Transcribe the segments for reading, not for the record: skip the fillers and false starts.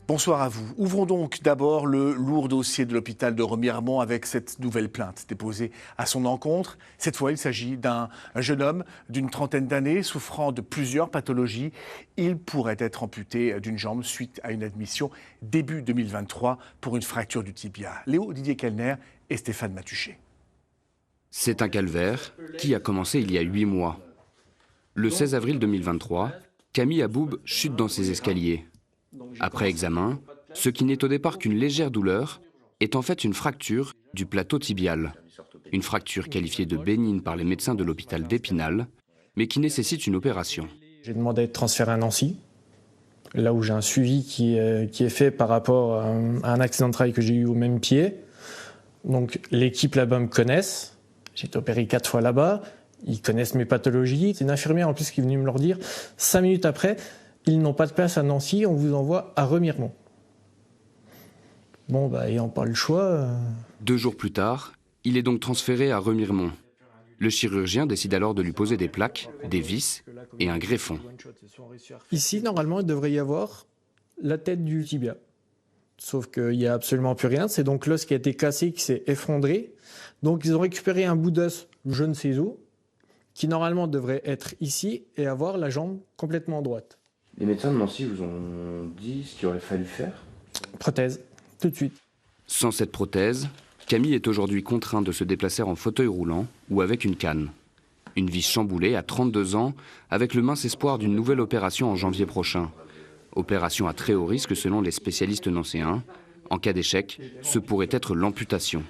Bonsoir à vous. Ouvrons donc d'abord le lourd dossier de l'hôpital de Remiremont avec cette nouvelle plainte déposée à son encontre. Cette fois, il s'agit d'un jeune homme d'une trentaine d'années souffrant de plusieurs pathologies. Il pourrait être amputé d'une jambe suite à une admission début 2023 pour une fracture du tibia. Léo Didier-Kellner et Stéphane Matuchet. C'est un calvaire qui a commencé il y a 8 mois. Le 16 avril 2023, Camille Aboub chute dans ses escaliers. Après examen, ce qui n'est au départ qu'une légère douleur est en fait une fracture du plateau tibial. Une fracture qualifiée de bénigne par les médecins de l'hôpital d'Épinal, mais qui nécessite une opération. J'ai demandé à être transféré à Nancy, là où j'ai un suivi qui est fait par rapport à un accident de travail que j'ai eu au même pied. Donc l'équipe là-bas me connaissent, j'ai été opéré 4 fois là-bas, ils connaissent mes pathologies. C'est une infirmière en plus qui est venue me leur dire 5 minutes après. Ils n'ont pas de place à Nancy, on vous envoie à Remiremont. Bon, ayant pas le choix... 2 jours plus tard, il est donc transféré à Remiremont. Le chirurgien décide alors de lui poser des plaques, des vis et un greffon. Ici, normalement, il devrait y avoir la tête du tibia. Sauf qu'il n'y a absolument plus rien. C'est donc l'os qui a été cassé, qui s'est effondré. Donc ils ont récupéré un bout d'os, je ne sais où, qui normalement devrait être ici et avoir la jambe complètement droite. Les médecins de Nancy vous ont dit ce qu'il aurait fallu faire? Prothèse, tout de suite. Sans cette prothèse, Camille est aujourd'hui contraint de se déplacer en fauteuil roulant ou avec une canne. Une vie chamboulée à 32 ans, avec le mince espoir d'une nouvelle opération en janvier prochain. Opération à très haut risque selon les spécialistes nancéens. En cas d'échec, ce pourrait être l'amputation.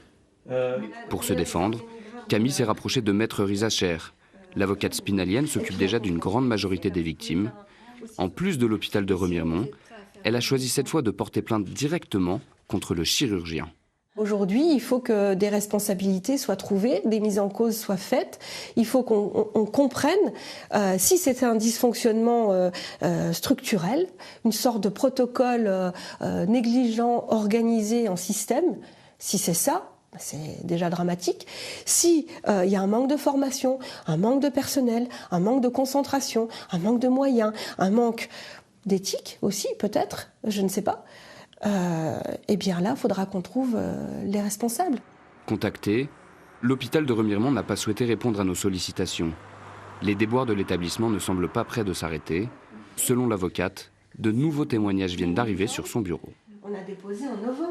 Pour se défendre, Camille s'est rapprochée de Maître Rizacher. L'avocate spinalienne s'occupe déjà d'une grande majorité des victimes. En plus de l'hôpital de Remiremont, elle a choisi cette fois de porter plainte directement contre le chirurgien. Aujourd'hui, il faut que des responsabilités soient trouvées, des mises en cause soient faites. Il faut qu'on comprenne si c'est un dysfonctionnement structurel, une sorte de protocole négligent organisé en système. Si c'est ça, c'est déjà dramatique. Si il y a un manque de formation, un manque de personnel, un manque de concentration, un manque de moyens, un manque d'éthique aussi peut-être, je ne sais pas, eh bien là, il faudra qu'on trouve les responsables. Contacté, l'hôpital de Remiremont n'a pas souhaité répondre à nos sollicitations. Les déboires de l'établissement ne semblent pas près de s'arrêter. Selon l'avocate, de nouveaux témoignages viennent d'arriver sur son bureau. On a déposé en novembre.